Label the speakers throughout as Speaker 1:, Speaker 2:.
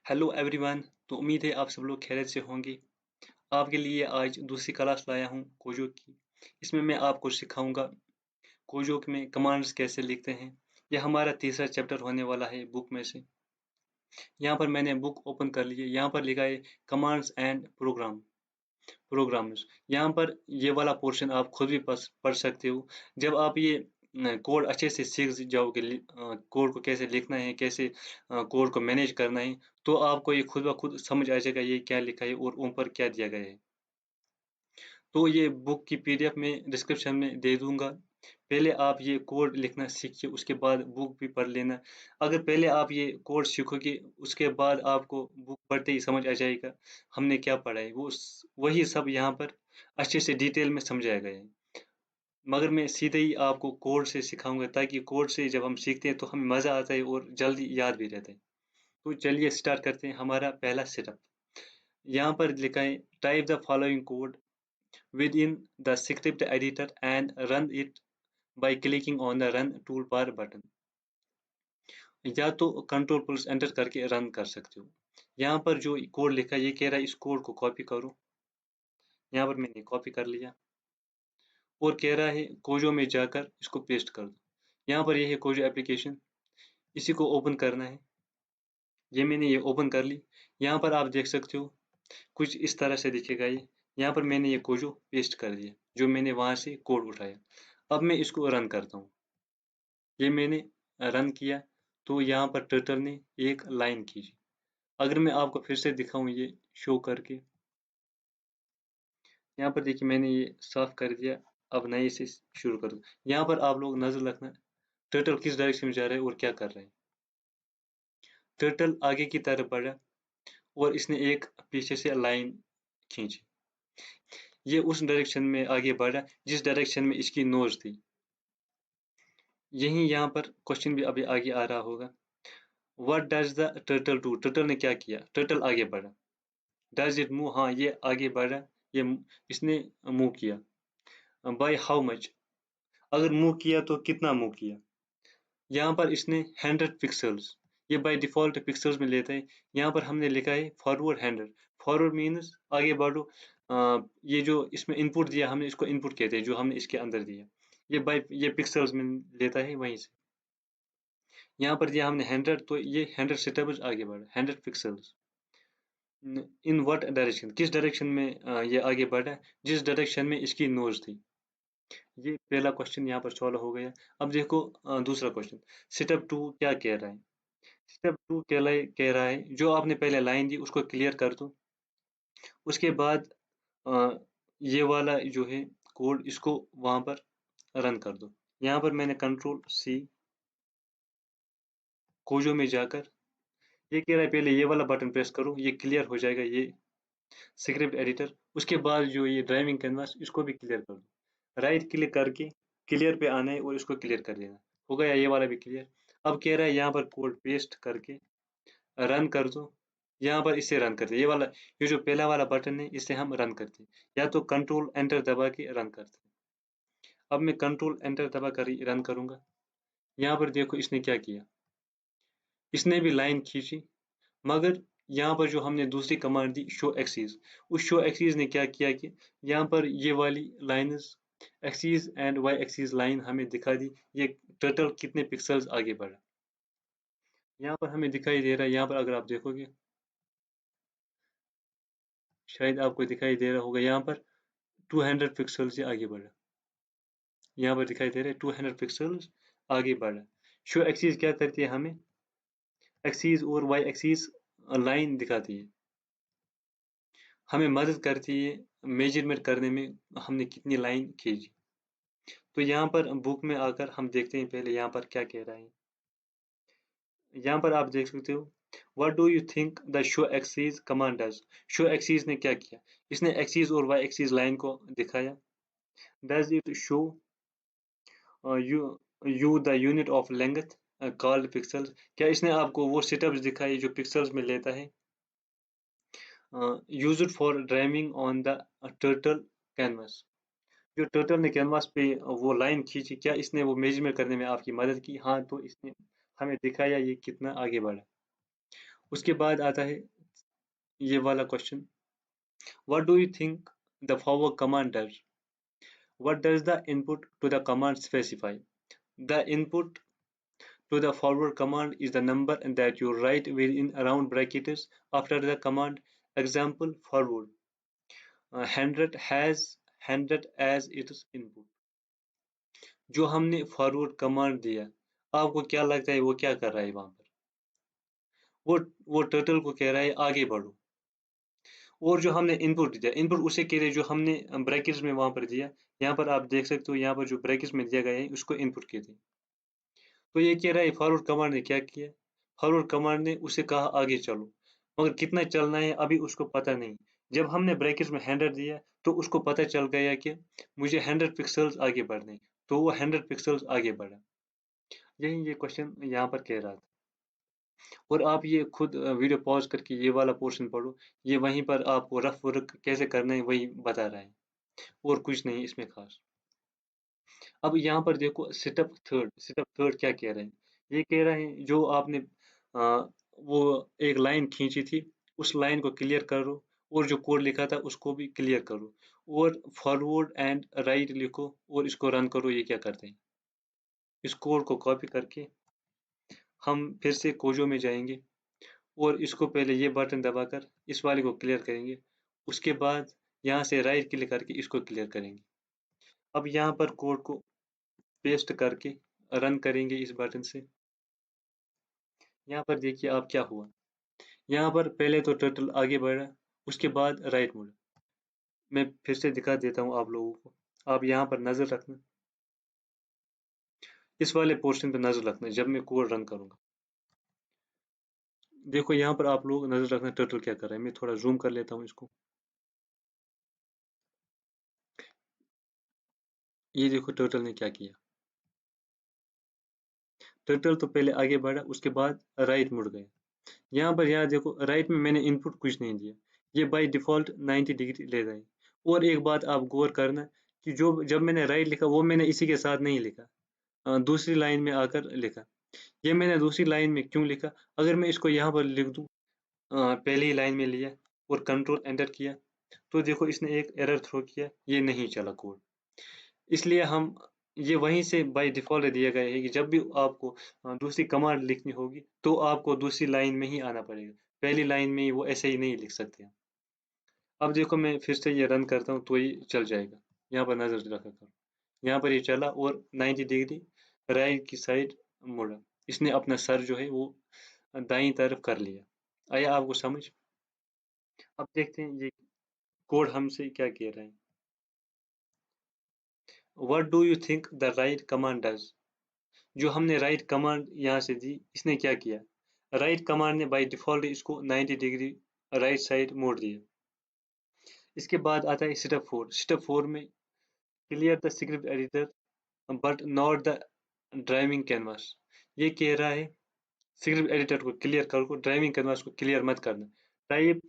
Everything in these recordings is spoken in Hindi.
Speaker 1: Hello everyone. तो उम्मीद है आप सब लोग खैरियत से होंगे। आपके लिए आज दूसरी क्लास लाया हूँ कोजो की। इसमें मैं आपको सिखाऊंगा कोजो में कमांड्स कैसे लिखते हैं। यह हमारा तीसरा चैप्टर होने वाला है बुक में से। यहाँ पर मैंने बुक ओपन कर ली है। यहाँ पर लिखा है कमांड्स एंड प्रोग्राम्स। यहाँ पर ये वाला पोर्शन आप खुद भी पढ़ सकते हो। जब आप ये कोड अच्छे से सीख जाओगे, कोड को कैसे लिखना है, कैसे कोड को मैनेज करना है, तो आपको ये खुद ब खुद समझ आ जाएगा ये क्या लिखा है और ऊपर क्या दिया गया है। तो ये बुक की पीडीएफ में डिस्क्रिप्शन में दे दूंगा। पहले आप ये कोड लिखना सीखिए, उसके बाद बुक भी पढ़ लेना। अगर पहले आप ये कोड सीखोगे, उसके बाद आपको बुक पढ़ते ही समझ आ जाएगा हमने क्या पढ़ा है। वही सब यहाँ पर अच्छे से डिटेल में समझाया गया है। मगर मैं सीधे ही आपको कोड से सिखाऊंगा, ताकि कोड से जब हम सीखते हैं तो हमें मज़ा आता है और जल्दी याद भी रहता है। तो चलिए स्टार्ट करते हैं हमारा पहला सेटअप। यहाँ पर लिखा है type the following code within the script editor and run it by clicking on the run toolbar button। या तो कंट्रोल प्लस एंटर करके रन कर सकते हो। यहाँ पर जो कोड लिखा है ये कह रहा है इस कोड को कॉपी करो। यहाँ पर मैंने कॉपी कर लिया और कह रहा है कोजो में जाकर इसको पेस्ट कर दो। यहाँ पर ये है कोजो एप्लीकेशन, इसी को ओपन करना है। ये मैंने ये ओपन कर ली। यहाँ पर आप देख सकते हो कुछ इस तरह से दिखेगा ये। यहाँ पर मैंने ये कोजो पेस्ट कर दिया जो मैंने वहां से कोड उठाया। अब मैं इसको रन करता हूँ। ये मैंने रन किया तो यहाँ पर टर्टल ने एक लाइन खींची। अगर मैं आपको फिर से दिखाऊं ये शो करके, यहाँ पर देखिए मैंने ये साफ कर दिया। अब नए से शुरू कर दो। यहाँ पर आप लोग नजर रखना टर्टल किस डायरेक्शन में जा रहा है और क्या कर रहा है। टर्टल आगे की तरफ बढ़ा और इसने एक पीछे से लाइन खींची। ये उस डायरेक्शन में आगे बढ़ा जिस डायरेक्शन में इसकी नोज थी। यही यहाँ पर क्वेश्चन भी अभी आगे आ रहा होगा। What does the turtle do? Turtle ने क्या किया? टर्टल आगे बढ़ा। Does it move? हाँ, ये आगे बढ़ा। ये इसने मूव किया। By how much? अगर मूव किया तो कितना मूव किया? यहाँ पर इसने 100 पिक्सल्स, ये बाय डिफॉल्ट पिक्सल्स में लेता है। यहाँ पर हमने लिखा है फॉरवर्ड 100। फॉरवर्ड मीन्स आगे बढ़ो। ये जो इसमें इनपुट दिया हमने इसको इनपुट कहते हैं, जो हमने इसके अंदर दिया। ये पिक्सल्स में लेता है वहीं से। यहाँ पर दिया हमने 100 तो ये 100 स्टेप्स आगे बढ़ा। 100 पिक्सल्स इन व्हाट डायरेक्शन? किस डायरेक्शन में ये आगे बढ़ा? जिस डायरेक्शन में इसकी नोज थी। ये पहला क्वेश्चन यहाँ पर सॉल्व हो गया। अब देखो दूसरा क्वेश्चन। स्टेप 2 क्या कह रहा है? स्टेप 2 कह रहा है जो आपने पहले लाइन दी उसको क्लियर कर दो। उसके बाद अ, ये वाला जो है कोड इसको वहां पर रन कर दो। यहाँ पर मैंने कंट्रोल सी कोजो में जाकर, ये कह रहा है पहले ये वाला बटन प्रेस करो, ये क्लियर हो जाएगा ये स्क्रिप्ट एडिटर। उसके बाद जो ये ड्राइविंग कैनवास इसको भी क्लियर कर दो। राइट क्लिक करके क्लियर पे आना है और इसको क्लियर कर देना। हो गया ये वाला भी क्लियर। अब कह रहा है यहाँ पर कोड पेस्ट करके रन कर दो। यहाँ पर इसे रन करते, ये जो पहला वाला बटन है इसे हम रन करते हैं, या तो कंट्रोल एंटर दबा के रन करते हैं। अब मैं कंट्रोल एंटर दबा कर रन करूंगा। यहाँ पर देखो इसने क्या किया, इसने भी लाइन खींची। मगर यहाँ पर जो हमने दूसरी कमांड दी शो एक्सीस, उस शो एक्सीस ने क्या किया कि यहाँ पर ये वाली lines axis and Y axis line हमें दिखा दी। ये टोटल कितने पिक्सल्स आगे बढ़ा यहाँ पर हमें दिखाई दे रहा है। यहाँ पर अगर आप देखोगे शायद आपको दिखाई दे रहा होगा, यहाँ पर 200 पिक्सल से आगे बढ़ा। यहाँ पर दिखाई दे रहा है 200 पिक्सल्स आगे बढ़ा। शो एक्सीस क्या करती है, हमें एक्सीस और वाई एक्सीस लाइन दिखाती है, हमें मदद करती है मेजरमेंट करने में हमने कितनी लाइन खींची। तो यहाँ पर बुक में आकर हम देखते हैं पहले यहाँ पर क्या कह रहा है। यहाँ पर आप देख सकते हो what do you think the show axis command does? Show axis ने क्या किया, इसने एक्सीस और वाई एक्सीस लाइन को दिखाया। Does it show you the unit of length called pixels? क्या इसने आपको वो सेटअप्स दिखाई जो पिक्सल्स में लेता है? Used for driving on the turtle canvas, जो टर्टल ने कैनवास पे वो लाइन खींची, क्या इसने वो मेजरमेंट करने में आपकी मदद की? हाँ, तो इसने हमें दिखाया ये कितना आगे बढ़ा। उसके बाद आता है ये वाला question, what do you think the forward command does? What does the input to the command specify? The input to the forward command is the number that you write within round brackets after the command. Example, forward 100 has 100 as its input. जो हमने फॉरवर्ड कमांड दिया, आपको क्या लगता है वो क्या कर रहा है वहां पर? वो टर्टल को कह रहा है आगे बढ़ो। और जो हमने इनपुट दिया, इनपुट उसे कह रहे हैं जो हमने ब्रैकेट्स में वहां पर दिया। यहाँ पर आप देख सकते हो, यहाँ पर जो ब्रैकेट्स में दिया गया है उसको इनपुट कहते हैं। तो ये कह रहा है फॉरवर्ड कमांड ने क्या किया, फॉरवर्ड कमांड ने उसे कहा आगे चलो, मगर कितना चलना है अभी उसको पता नहीं। जब हमने ब्रैकेट्स में 100 दिया तो उसको पता चल गया कि मुझे 100 पिक्सल्स आगे बढ़ने, तो वो 100 पिक्सल्स आगे बढ़ा। यही ये क्वेश्चन यहाँ पर कह रहा था। और आप ये खुद वीडियो पॉज करके ये वाला पोर्शन पढ़ो, ये वहीं पर आपको रफ वर्क कैसे करना है वही बता रहा है, और कुछ नहीं इसमें खास। अब यहाँ पर देखो सेटअप थर्ड क्या कह रहे हैं, ये कह रहे हैं जो आपने वो एक लाइन खींची थी उस लाइन को क्लियर करो, और जो कोड लिखा था उसको भी क्लियर करो, और फॉरवर्ड एंड राइट लिखो और इसको रन करो। ये क्या करते हैं, इस कोड को कॉपी करके हम फिर से कोजो में जाएंगे और इसको पहले ये बटन दबाकर इस वाले को क्लियर करेंगे, उसके बाद यहाँ से राइट क्लिक करके इसको क्लियर करेंगे। अब यहाँ पर कोड को पेस्ट करके रन करेंगे इस बटन से। यहाँ पर देखिए आप क्या हुआ, यहाँ पर पहले तो टर्टल आगे बढ़ा, उसके बाद राइट मुड़ा। मैं फिर से दिखा देता हूँ आप लोगों को, आप यहाँ पर नजर रखना, इस वाले पोर्शन पे नजर रखना जब मैं कोड रन करूंगा। देखो यहाँ पर आप लोग नजर रखना टर्टल क्या कर रहा है। मैं थोड़ा जूम कर लेता हूँ इसको। ये देखो टर्टल ने क्या किया, टर्टल तो पहले आगे बढ़ा उसके बाद राइट मुड़ गया। यहाँ पर यहाँ देखो राइट में मैंने इनपुट कुछ नहीं दिया, ये बाय डिफॉल्ट 90 डिग्री ले रहा है। और एक बात आप गौर करना कि जो जब मैंने राइट लिखा वो मैंने इसी के साथ नहीं लिखा, दूसरी लाइन में आकर लिखा। ये मैंने दूसरी लाइन में क्यों लिखा, अगर मैं इसको यहाँ पर लिख दूं पहली ही लाइन में लिया और कंट्रोल एंटर किया, तो देखो इसने एक एरर थ्रो किया, ये नहीं चला कोड। इसलिए हम ये वहीं से बाय डिफॉल्ट दिया गया है कि जब भी आपको दूसरी कमांड लिखनी होगी तो आपको दूसरी लाइन में ही आना पड़ेगा, पहली लाइन में ही वो ऐसे ही नहीं लिख सकते हैं। अब देखो मैं फिर से ये रन करता हूँ तो ये चल जाएगा। यहाँ पर नजर रखा करो, यहाँ पर ये चला और 90 डिग्री राइट की साइड मुड़ा। इसने अपना सर जो है वो दाईं तरफ कर लिया। आया आपको समझ? अब देखते हैं ये कोड हमसे क्या कह रहा है। What do you think the right command does? जो हमने राइट कमांड यहाँ से दी, इसने क्या किया, राइट कमांड ने बाय डिफॉल्ट इसको 90 डिग्री राइट साइड मोड़ दिया। इसके बाद आता है स्टेप 4 में clear the script editor but not the drawing canvas. ये कह रहा है स्क्रिप्ट एडिटर को क्लियर करो, ड्राइविंग कैनवास को क्लियर मत करना। Type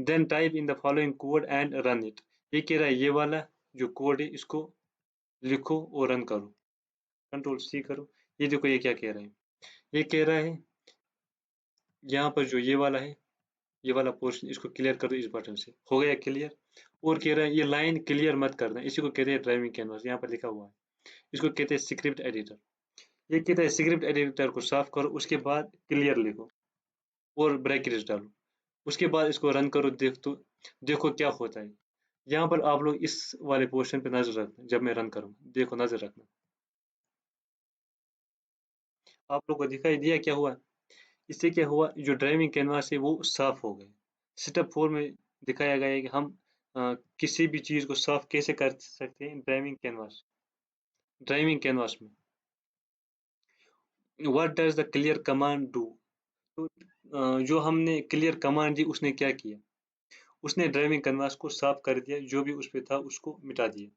Speaker 1: then type in the following code and run it. ये कह रहा है ये वाला जो कोड है इसको लिखो और रन करो, कंट्रोल सी करो। ये देखो ये क्या कह रहा है, ये कह रहा है यहाँ पर जो ये वाला है, ये वाला पोर्शन इसको क्लियर करो इस बटन से, हो गया क्लियर। और कह रहा है ये लाइन क्लियर मत करना, इसी को कहते हैं ड्राइविंग कैनवास, यहाँ पर लिखा हुआ है, इसको कहते हैं स्क्रिप्ट एडिटर। ये कहता है स्क्रिप्ट एडिटर को साफ करो, उसके बाद क्लियर लिखो और ब्रैकेट्स डालो, उसके बाद इसको रन करो। देखो क्या होता है। यहाँ पर आप लोग इस वाले पोर्शन पे नजर रखना, जब मैं रन करूंगा देखो नजर रखना। आप लोग को दिखाई दिया क्या हुआ, इससे क्या हुआ, जो ड्राइविंग कैनवास है वो साफ हो गए। स्टेप 4 में दिखाया गया है कि हम किसी भी चीज को साफ कैसे कर सकते हैं ड्राइविंग कैनवास में। What does the clear command do? तो जो हमने क्लियर कमांड दी उसने क्या किया, उसने ड्राइविंग कैनवास को साफ कर दिया, जो भी उस पे था उसको मिटा दिया।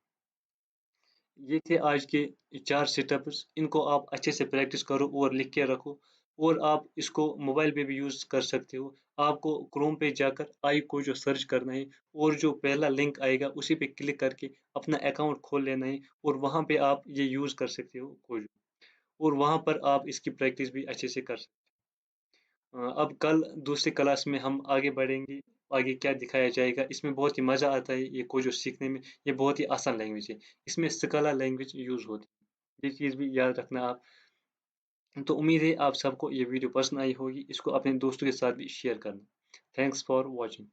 Speaker 1: ये थे आज के 4 सेटअप्स, इनको आप अच्छे से प्रैक्टिस करो और लिख के रखो, और आप इसको मोबाइल पे भी यूज़ कर सकते हो। आपको क्रोम पे जाकर आई को जो सर्च करना है और जो पहला लिंक आएगा उसी पे क्लिक करके अपना अकाउंट खोल लेना है, और वहाँ पे आप ये यूज़ कर सकते हो कोई, और वहाँ पर आप इसकी प्रैक्टिस भी अच्छे से कर सकते हो। अब कल दूसरी क्लास में हम आगे बढ़ेंगे, आगे क्या दिखाया जाएगा। इसमें बहुत ही मज़ा आता है ये कोजो सीखने में, ये बहुत ही आसान लैंग्वेज है। इसमें स्काला लैंग्वेज यूज़ होती है, ये चीज़ भी याद रखना आप। तो उम्मीद है आप सबको ये वीडियो पसंद आई होगी, इसको अपने दोस्तों के साथ भी शेयर करना। Thanks for watching.